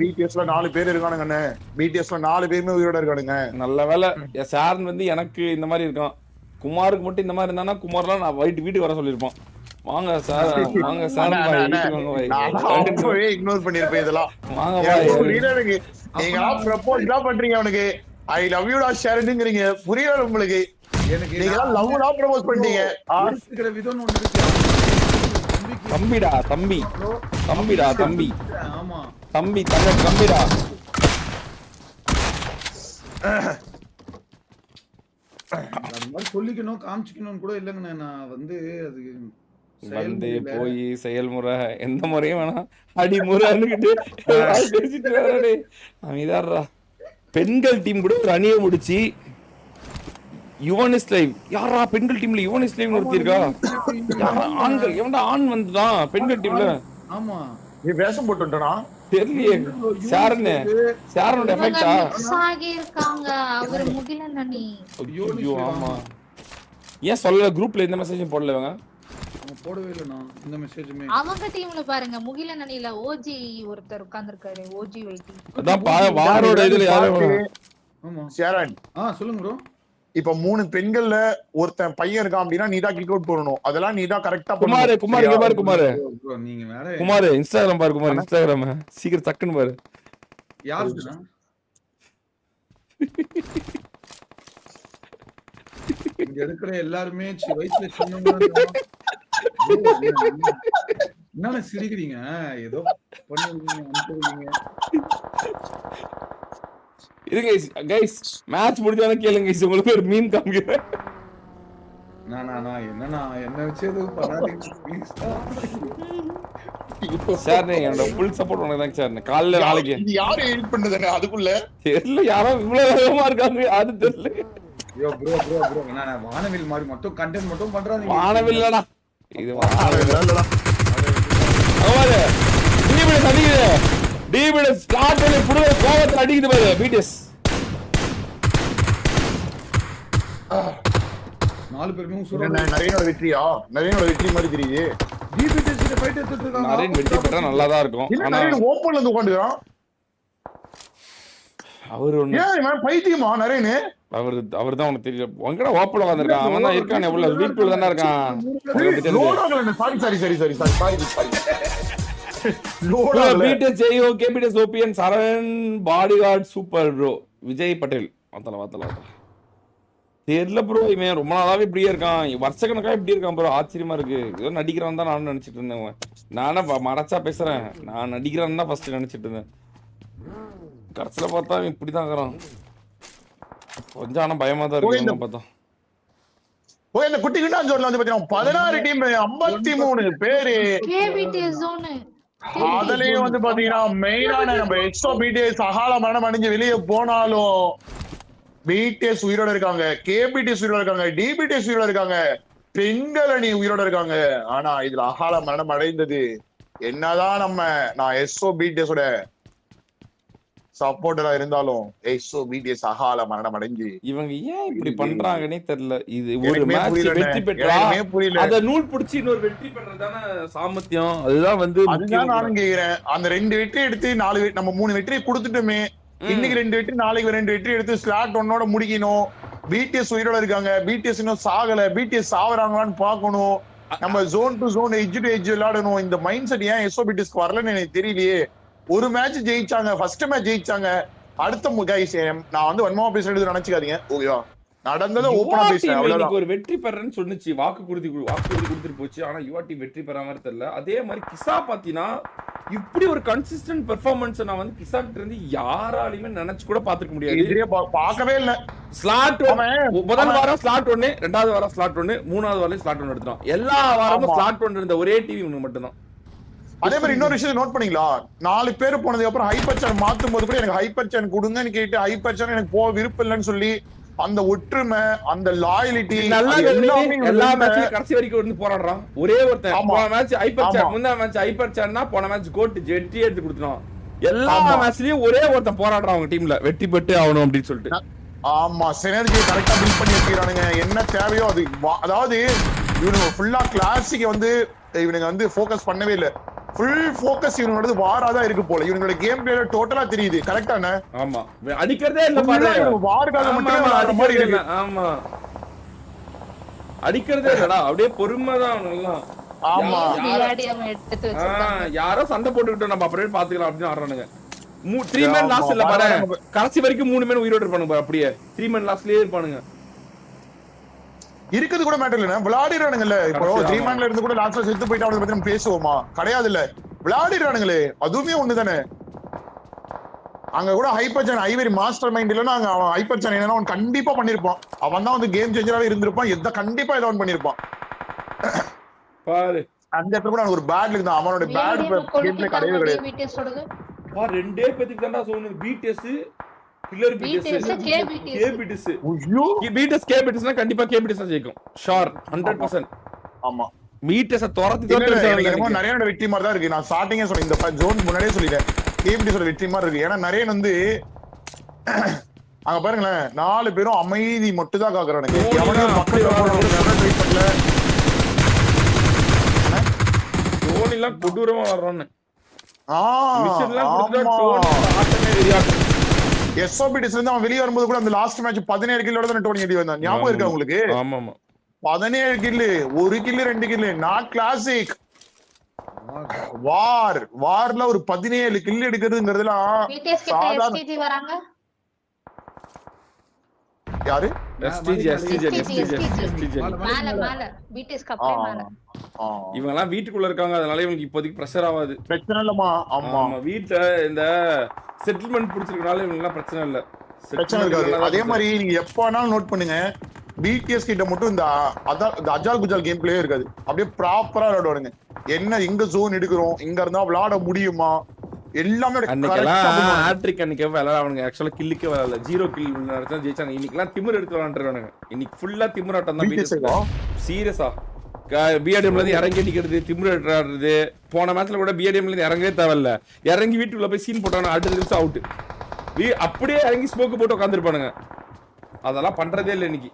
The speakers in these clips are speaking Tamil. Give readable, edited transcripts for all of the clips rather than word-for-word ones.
பிடிஎஸ்ல 4 பேர் இருக்கானுங்க. பிடிஎஸ்ல 4 பேருமே உயிரோட இருக்கானுங்க. நல்ல வேலை சார் வந்து எனக்கு இந்த மாதிரி இருக்கான். குமாருக்கு மட்டும் இந்த மாதிரி இருந்தானா குமார்லாம் நான் வீட்டுக்கு வர சொல்லிருப்பான். வாங்க சார் வாங்க சார் அப்பவே இக்னோர் பண்ணிருப்பேன் இதெல்லாம். வாங்க பாய் நீங்க ப்ரப்போஸ் தான் பண்றீங்க அவனுக்கு. ஐ லவ் யூ டா ஷேர்ங்கிறீங்க. புரியல உங்களுக்கு? நீங்க லவ் டா ப்ரப்போஸ் பண்ணிட்டீங்க. இருக்கிற விதம் ஒன்னு இருக்கு. தம்பிடா தம்பி தம்பிடா தம்பி ஆமா தம்பி தம்பிடா. அந்த மாதிரி சொல்லிக்கணும் காமிச்சிக்கணும்னு கூட இல்லைங்கண்ணே. நான் வந்து அது வந்து போய் செயல்முறை எந்த முறையும் வேணாம் அடிமுறைன்னுக்கிட்டு பேசிட்டு வராடே அமைதாடுறா. பெண்கள் டீம் கூட ஒரு அணியை முடிச்சு யுவனிஸ் லைவ். யாரா பெண்கள் டீம்ல யுவனிஸ் லைவ் நிறுத்திருக்கா? ஆண்கள் எவன்டா ஆண் வந்துதான் பெண்கள் டீம்ல? ஆமா நீ வேஷம் போட்டுட்டனா தெரியலையே. சாரனே சாரனோட எஃபெக்ட்டா சாகி இருக்காங்க அவர் முகிலன் அண்ணி. ஐயோ ஆமா. ஏன் சொல்லல குரூப்ல இந்த மெசேஜ் போடலவங்க? போடவே இல்ல நான் இந்த மெசேஜ்மே. அவங்க டீம்ல பாருங்க முகிலன் அணில ஓஜி ஒருத்தர் உட்கார்ந்திருக்காரு. ஓஜி வைட்டி அதான் வாரோட இதுல யாரோ. ஆமா ஷேரன் சொல்லுங்க ப்ரோ. இப்ப 3 பெண்கள்ல ஒருத்தன் பையன் இருக்கான் அப்படின்னா நீதான் கிக் அவுட் போடணும். அதெல்லாம் நீதான் கரெக்டா குமார் குமார் இங்க பாரு குமார் நீங்க வேற குமார் இன்ஸ்டாகிராம் பாரு குமார் இன்ஸ்டாகிராம் சீக்கிரம் டக்குன்னு பாரு. யாருடா இங்க இருக்கிற எல்லாருமே வயசுல சின்னவங்க. என்ன சிரிக்கிறீங்க? ஏதோ பண்ணுவீங்க. இருங்க கைஸ் மேட்ச் முடிஞ்சவன கேளுங்க கைஸ். உங்களுக்கு ஒரு மீம் காமிக்கிறேன். நான் என்ன வச்சு எதுவும் பண்ணாதீங்க ப்ளீஸ். சார் என்னோட ஃபுல் சப்போர்ட் உனக்கு தான் சார். காலைல நாளைக்கு இது யாரு எடிட் பண்ணதுங்க அதுக்குள்ள தெரியல யாரோ இவ்வளவு வேகமா இருக்காங்க. அது தெரியல. ஐயோ ப்ரோ நான் வானவில் மாதிரி மட்டும் கண்டென்ட் மட்டும் பண்றாதீங்க. வானவில் இல்லடா இது வானவில் இல்லடா. அவரே டிபிஎஸ் அடிக்குது. டிபிஎஸ் ஸ்டார்ட் பண்ணி புடுவ கோவத்தை அடிக்குது பாரு பிடிஎஸ். 4 பேருமே சூப்பர். நரேனோட வெற்றியா? நரேனோட வெற்றி மாதிரி தெரியுது. டிபிஎஸ் கிட்ட ஃபைட் எடுத்துட்டு இருக்காங்க. நரேன் வெற்றி பெற்றா நல்லா தான் இருக்கும். ஆனா நரேன் ஓபன்ல இருந்து உட்கார்ந்துறான். அவர் ஒண்ணு ஏன் இவன் பைத்தியமா நரேன்? அவர் தான் உனக்கு தெரியல. உங்கடா ஓப்பன்ல உட்கார்ந்திருக்கான். அவன் தான் இருக்கானே உள்ள வீட்டுக்குள்ள தான இருக்கான். லோடாகல சாரி. லோடாகல பிடிஎஸ் ஜெயோ கேபிஎஸ் ஓபிஎன் Saravanan bodyguard super bro Vijay Patel. வாத்தல தெரியல ப்ரோ. இவன் ரொம்ப நாளாவே இப்படியே இருக்கான். வருஷக்கணக்கா இப்படி இருக்கான் ப்ரோ. ஆச்சரியமா இருக்கு. ஏதோ நடிக்கிறான் தான் நானும் நினைச்சிட்டு இருந்தேன். நானே மறைச்சா பேசுறேன். நான் நடிக்கிறான்னு தான் ஃபர்ஸ்ட் நினைச்சிட்டு இருந்தேன். கடைசியில பார்த்தா அவன் இப்படிதான் இருக்கிறான். கொஞ்சம் ஆனா பயமா தான் இருக்கு பார்த்தா. ஓ இந்த குட்டி கிட்ட ஜோன்ல வந்து பாத்தீங்கன்னா 16 டீம் 53 பேரு கேபிடிஎஸ் ஜோன். அதுலயும் வந்து பாத்தீங்கன்னா மெயினான நம்ம எக்ஸோ பிடிஎஸ் அகால மரணம் அடைஞ்சு வெளியே போனாலும் பிடிஎஸ் உயிரோட இருக்காங்க. கேபிடிஎஸ் உயிரோட இருக்காங்க. டிபிடிஎஸ் உயிரோட இருக்காங்க. பெண்கள் அணி உயிரோட இருக்காங்க. ஆனா இதுல அகால மரணம் அடைந்தது என்னதான் நான் எஸ்ஓ பிடிஎஸ் ஓட சப்போர்ட்டரா இருந்தாலும் எஸ்ஓ பிடிஎஸ் அகால மரணம் அடைஞ்சு இவங்க ஏன் இப்படி பண்றாங்கன்னே தெரியல. இது ஒரு மேட்ச் வெற்றி பெற்றா அத நூல் பிடிச்சி இன்னொரு வெற்றி பெறறதான சாமர்த்தியம். அதுதான் வந்து அதுதான் நானும் கேக்குறேன். அந்த 2 வெற்றி எடுத்து 4 நம்ம 3 வெற்றி கொடுத்துட்டோமே. இன்னைக்கு 2 வெற்றி நாளைக்கு 2 வெற்றி எடுத்து ஸ்லாட் 1ஓட முடிக்கணும். பிடிஎஸ் உயிரோட இருக்காங்க. பிடிஎஸ் இன்னும் சாகல. பிடிஎஸ் சாவறாங்களான்னு பாக்கணும். நம்ம zone to zone edge to edge விளையாடணும். இந்த மைண்ட் செட் ஏன் எஸ்ஓ பிடிஎஸ்க்கு வரலன்னு எனக்கு தெரியலையே. ஒரு மேட்ச் ஜெயிச்சாங்க. ஃபர்ஸ்ட் மேட்ச் ஜெயிச்சாங்க. அடுத்த கைஸ் நான் வந்து வன்மமா பேசுறது நினைச்சுக்காதீங்க ஓகேவா? நடந்ததை ஓபனா பேசுறேன் அவ்வளவுதான். ஒரு வெற்றி பெறன்னு சொன்னுச்சு. வாக்கு கொடுத்துட்டு போச்சு. ஆனா யுவாடி வெற்றி பெற மாதிரி தெரியல. அதே மாதிரி கிசா பாத்தீங்கன்னா இப்படி ஒரு கன்சிஸ்டன்ட் பெர்ஃபார்மன்ஸ் நான் வந்து கிசா கிட்ட இருந்து யாராலையுமே நினைச்சு கூட பாத்துக்க முடியாது. பார்க்கவே இல்ல. ஸ்லாட் முதல் வாரம் ஸ்லாட் 1, 2வது வாரம் ஸ்லாட் 1, 3வது வாரம் ஸ்லாட் 1 எடுத்துட்டான். எல்லா வாரமும் ஸ்லாட் 1 இருந்த ஒரே டிவி ஒண்ணு மட்டும்தான். அதே மாதிரி இன்னொரு விஷயத்தை நோட் பண்ணீங்களா? 4 பேர் போனதுக்கு அப்புறம் ஹைப்பர் சேன் மாத்தும் போது கூட எனக்கு ஹைப்பர் சேன் கொடுங்கன்னு கேட்டு ஹைப்பர் சேன் எனக்கு போக விருப்பம் இல்லைன்னு சொல்லி அந்த ஒற்றுமை அந்த லாயலிட்டி எல்லா மேட்ச்லயும் கடைசி வரைக்கும் வந்து போராடுறான். ஒரே ஒருத்தன் போன மேட்ச் ஹைப்பர் சேன், முந்தா மேட்ச் ஹைப்பர் சேன்னா போன மேட்ச் கோட் ஜெட்டி எடுத்து கொடுத்துறான். எல்லா மேட்ச்லயும் ஒரே ஒருத்தன் போராடுறான் அவங்க டீம்ல வெற்றி பெற்று ஆகணும் அப்படின்னு சொல்லிட்டு. ஆமா சினர்ஜியை கரெக்டா பில்ட் பண்ணி வச்சுக்கிறானுங்க. என்ன தேவையோ அது. அதாவது இவனுங்க ஃபுல்லா கிளாசிக்க வந்து இவனுங்க வந்து ஃபோக்கஸ் பண்ணவே இல்லை. ஃபுல் ஃபோக்கஸ் இவங்களோட வாராதான் இருக்கு போல. இவங்களோட கேம் பிளேல டோட்டலா தெரியுது. கரெக்டானே? ஆமா அடிக்கிறதே இல்ல பாரு. வாருக்காக மட்டும் வர மாதிரி இருக்கு. ஆமா அடிக்கிறதே இல்லடா, அப்படியே பொறுமைதான் எல்லாம். ஆமா யாரோ சண்டை போட்டுக்கிட்டோம், நம்ம அப்படியே பாத்துக்கலாம் அப்படின்னு ஆடுறானுங்க. 3 மேன் லாஸ்ட் இல்ல பாரு, கடைசி வரைக்கும் 3 மேன் உயிரோட இருப்பானுங்க பாரு. அப்படியே 3 மேன் லாஸ்ட்லயே இருப்பானுங்க. இருக்குது கூட மேட்டர் இல்ல, விளையாடிறானுங்கல்ல. இப்போ 3 மேன்ல இருந்து கூட லாஸ்ட்ல செத்து போயிட்டு அவங்களை பத்தி நம்ம பேசுவோமா? கிடையாது இல்ல, விளையாடிறானுங்களே. அதுவுமே ஒண்ணுதானே. அங்க கூட ஹைப்பர் சான் ஐவரி மாஸ்டர் மைண்ட் இல்லன்னா அங்க அவன் ஹைப்பர் சான் என்னன்னா அவன் கண்டிப்பா பண்ணிருப்பான். அவன் தான் வந்து கேம் சேஞ்சராவே இருந்திருப்பான். எத கண்டிப்பா ஏதோ ஒன் பண்ணிருப்பான் பாரு. அந்த இடத்துல கூட ஒரு பேட் இருக்கு. அவனோட பேட் கேம் பிளே கிடையவே கிடையாது. பா ரெண்டே பேத்துக்கு தான்டா சோனு. பிடிஎஸ் கில்லர் பிடிஎஸ் கேபிடிஎஸ். ஐயோ பிடிஎஸ் கேபிடிஎஸ்னா கண்டிப்பா கேபிடிஎஸ் தான் ஜெயிக்கும். ஷூர் 100%. ஆமா பிடிஎஸ் தோரத்தி தோரத்தி நிறைய வெற்றி மாதிரி தான் இருக்கு. நான் ஸ்டார்டிங்கே சொன்னேன், இந்த ஜோன் முன்னாடியே சொல்லிட்டேன், கேபிடிஎஸ் வெற்றி மாதிரி இருக்கு. ஏன்னா நிறைய வந்து அங்க பாருங்களேன் 4 பேரும் அமைதி மட்டும் தான் காக்குறானுங்க. டோனி எல்லாம் கொடூரமா வர்றானே. எஸ்ஓபிடிஸ்ல இருந்து அவன் வெளியே வரும்போது கூட அந்த லாஸ்ட் மேட்ச் 17 கில்லோட தான் டோனி அடி வந்தான். ஞாபகம் இருக்கா உங்களுக்கு? ஆமா ஆமா 17 கில்லு, 1 கில்லு 2 கில்லு. Not classic. வார்ல ஒரு 17 கில்லு எடுக்கிறதுங்கிறதுலாம் சாதாரண. யாரு? இவங்க எல்லாம் வீட்டுக்குள்ள இருக்காங்க, அதனால இவங்களுக்கு இப்போதைக்கு பிரஷர் ஆகாது. பிரச்சனை இல்லமா. ஆமா வீட்டுல இந்த செட்டில்மெண்ட் பிடிச்சிருக்கனால இவங்க எல்லாம் பிரச்சனை இல்ல, பிரச்சனை இருக்காது. அதே மாதிரி நீங்க எப்ப வேணாலும் நோட் பண்ணுங்க, பிடிஎஸ் கிட்ட மட்டும் இந்த அஜால் குஜால் கேம் பிளே இருக்காது. அப்படியே ப்ராப்பரா விளையாடுவானுங்க. என்ன எங்க ஜோன் எடுக்கிறோம், இங்க இருந்தா விளையாட முடியுமா, எல்லாமே அன்னைக்கு விளையாடுவானுங்க. ஆக்சுவலா கில்லுக்கே விளையாடல, 0 கில் ஜெயிச்சாங்க. இன்னைக்கெல்லாம் திமிர் எடுத்து விளையாண்டுருக்கானுங்க. இன்னைக்கு ஃபுல்லா திமிராட்டம் தான். சீரியஸா பிஆர்டிஎம்ல இருந்து இறங்கி அடிக்கிறது, திமிர் எடுறாடுறது. போன மேட்ச்ல கூட பிஆர்டிஎம்ல இருந்து இறங்கவே தேவையில்ல, இறங்கி வீட்டுக்குள்ள போய் சீன் போட்டாங்க, அடுத்த நிமிஷம் அவுட். அப்படியே இறங்கி ஸ்மோக்கு போட்டு உட்காந்துருப்பானுங்க. அதெல்லாம் பண்றதே இல்லை இன்னைக்கு.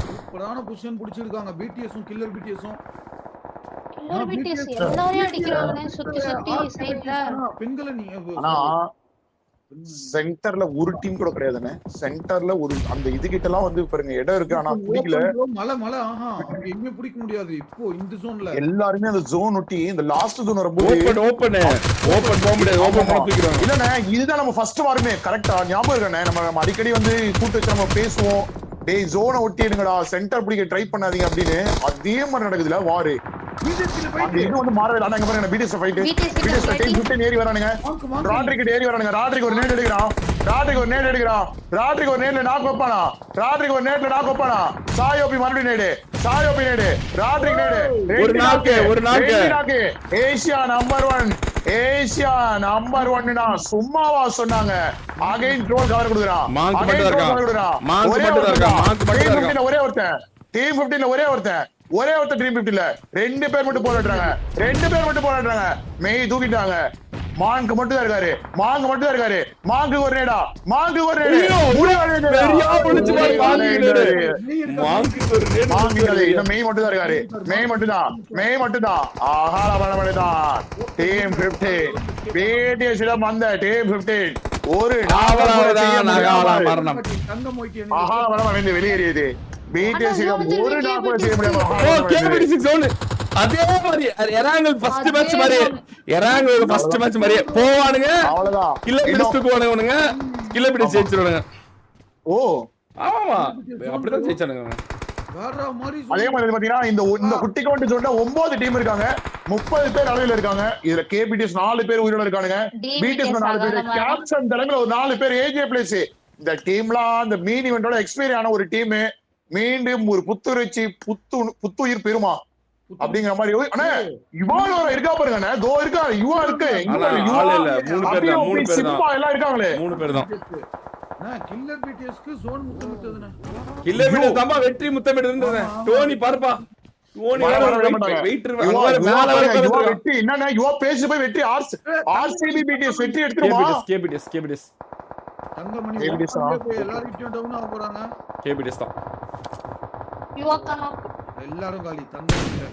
சூப்பரான பொசிஷன் பிடிச்சிருக்காங்க பிடிஎஸும் கில்லர் பிடிஎஸும். எல்லாரையும் அடிக்கிறாங்க சுத்தி சுத்தி சைடுல. பெண்களை நீங்க சென்டர்ல ஒரு டீம் கூட கிடையாதுன்னு. சென்டர்ல ஒரு அந்த இது கிட்ட எல்லாம் வந்து பாருங்க இடம் இருக்கு, ஆனா பிடிக்கல. மலை எங்கேயுமே பிடிக்க முடியாது இப்போ இந்த ஜோன்ல. எல்லாருமே அந்த ஜோன் ஒட்டி இந்த லாஸ்ட் ஜோன் வரும்போது ஓபன் போக முடியாது. ஓபன் பண்ண தூக்கிடுவாங்க. இல்லண்ணே, இதுதான் நம்ம ஃபர்ஸ்ட் வாரமே. கரெக்டா ஞாபகம் இருக்கானே, நம்ம அடிக்கடி வந்து கூட்டு வச்சு நம்ம பேசுவோம், டேய் ஜோனை ஒட்டி எடுங்கடா, சென்டர் பிடிக்க ட்ரை பண்ணாதீங்க அப்படின்னு. அதே மாதிரி நடக்குதுல வாரு. இது வந்து மாறவே இல்லை. அங்க பாருங்க பிடிஎஸ் ஃபைட், பிடிஎஸ் ஃபைட் 15 ஏறி வரானுங்க. ராட்ரிக் ஏறி வரானுங்க. ராட்ரிக் ஒரு நேட் எடுக்கிறான், ராட்ரிக் ஒரு நேட் எடுக்கிறான், ராட்ரிக் ஒரு நேட்ல நாக் வைப்பானா, ராட்ரிக் ஒரு நேட்ல நாக் வைப்பானா. சாயோபி மறுபடியும் நேடு, சாயோபி நேடு, ராட்ரிக் நேடு, ஒரு நாக்கு. ஏசியா நம்பர் 1, ஏசியா நம்பர் 1னா சும்மாவா சொன்னாங்க. அகைன் ட்ரோல் கவர் கொடுக்குறான், அகைன் ட்ரோல் கவர் கொடுக்குறான். ஒரே ஒருத்தன் டீம் 15ல ஒரே ஒருத்தன் டீம் 15ல 2 பேர் மட்டும் போராடுறாங்க. மெய் தூக்கிட்டாங்க. மாங்கு மட்டும் தான் இருக்காரு. மாங்கு ஒரு நேடா, மாங்கு ஒரு நேடு. மெய் மட்டும் தான் இருக்காரு. மெய் மட்டும் தான். ஆஹால பண்ணதான் டீம் 15 பிடிஎஸ் இடம் வந்த டீம் 15 ஒரு ஆஹால பண்ண வெளியேறியது. ஒரு நாள் செய்ய முடியாது. அதே மாதிரி எராங்கல் ஃபர்ஸ்ட் மேட்ச் மாதிரி போவானுங்க. அவ்வளவுதான். கில்ல பிடிச்சுக்குவானுங்க, கில்ல பிடிச்சு ஜெயிச்சிருவானுங்க. ஓ ஆமா அப்படிதான் ஜெயிச்சானுங்க. அதே மாதிரி பாத்தீங்கன்னா இந்த குட்டி கவுண்ட் ஜோன்ல 9 டீம் இருக்காங்க, 30 பேர் அளவில் இருக்காங்க. இதுல கேபிடிஎஸ் 4 பேர் உயிரோட இருக்கானுங்க, பிடிஎஸ் 4 பேர், கேப்டன் தலைமையில ஒரு 4 பேர், ஏஜே பிளேஸ். இந்த டீம்லாம் அந்த மீன் இவெண்டோட எக்ஸ்பீரியன்ஸ் ஆன ஒரு டீம் மீண்டும் ஒரு புத்துணர்ச்சி புத்துயிர் பெறுமா அப்படிங்கிற மாதிரி. ஆனா இவான் இருக்கா பாருங்க, தோ இருக்கா, யுவா இருக்கு, எல்லாம் இருக்காங்களே. 3 பேர் தான். கில்லர் பிடிஎஸ்க்கு ஜோன் முத்தமிட்டதுனே. கில்லர் பிடிஎஸ் தாமா வெற்றி முத்தமிட்டதுன்றத டோனி பாருப்பா. டோனி வெயிட்டர் மேல வர வெற்றி என்னன்னா யுவா பேசி போய் வெற்றி ஆர்சிபி பிடிஎஸ் வெற்றி எடுத்துருமா. கேபிடிஎஸ் தங்கமணி எல்லாரும் டவுன் ஆக போறாங்க. கேபிடிஎஸ் தான். யுவா காணோம். எல்லாரும் காலி தந்தை இல்ல.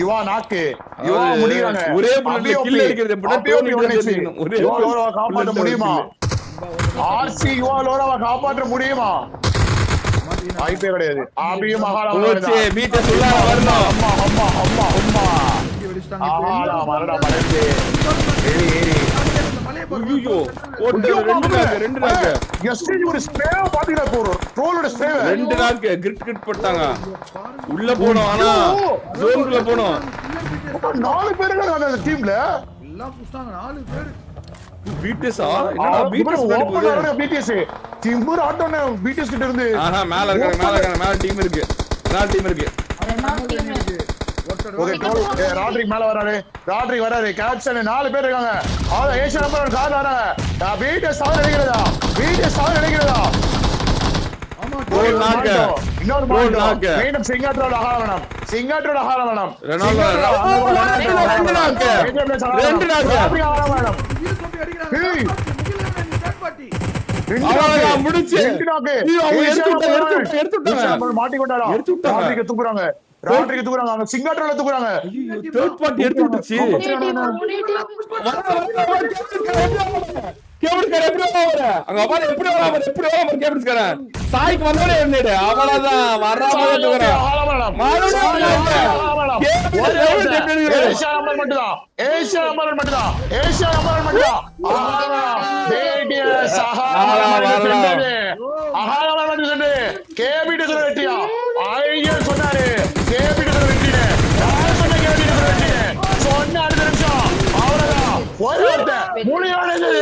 இவா நாக்கு இவா அதாவது முடியறாங்க ஒரே புல்லட்ல கில் அடிக்கிறது எப்படின்னா டோனி தெரிஞ்சுக்கணும். ஒரே இவா லோராவை காப்பாற்ற முடியுமா? ஆர்சி இவா லோராவை காப்பாற்ற முடியுமா? வாய்ப்பே கிடையாது. அப்படியும் கோச்சே பீட்டஸ் உள்ள வரணும். அம்மா அம்மா அம்மா அம்மா இங்க வெடிச்சிட்டாங்க. ஆஹா மரடா மரடே ஏறி ஏறி ஐயோ ஓட்டு ரெண்டு நாக்கு எஸ்டி ஒரு ஸ்ப்ரே பாத்தீங்களா ட்ரோலோட ஸ்ப்ரே ரெண்டு நாக்கு கிரிட் போட்டாங்க. உள்ள போணும் ஆனா ஜோனுக்குள்ள போணும். 4 பேர் இருக்காங்க அந்த டீம்ல. எல்லாம் புடிச்சாங்க 4 பேர். பீட்டஸா என்னடா பீட்டஸ் ஓபனரோட பிடிஎஸ் திமுர் ஆட்டோன பிடிஎஸ் கிட்ட இருந்து ஆஹா மேல இருக்காங்க மேல டீம் இருக்கு. ஓகே ராட்ரிக் மேல வராரு கேப்டன் 4 பேர் இருக்காங்க. ஆள ஏஷியா நம்பர் கார் வராங்க. பிடிஎஸ் சாவ நினைக்கிறதா ஆமா கோல் நாக்கு இன்னொரு கோல் நாக்கு மீண்டும் சிங்காட்டரோட ஆகாரம் ரெண்டு நாக்கு இது சொல்லி அடிக்கிறாங்க. ஏய். Third party. அவ்வளவுதான் முடிச்சு. ஐயோ, அவங்க எடுத்துட்டாங்க. மாட்டிக்கொண்டாரா எடுத்து விட்டாங்க. ராட்ரிக்கு தூக்குறாங்க அங்க சிங்காட்டரோட தூக்குறாங்க. தேர்ட் பார்ட்டி எடுத்து விட்டுச்சு. கேபிள்ஸ்கார எப்படி வர அங்க பாரு எப்படி வர கேபிள்ஸ்கார சாய்க்கு வந்தோடே என்னடே அவ்வளவுதான் வராம தூக்குறான். ஏஷியா நம்பர் மட்டும்தான். சொன்னாரு சொன்ன அடுத்த நிமிஷம் அவ்வளவுதான் ஒரு வார்த்தை முடிவானது.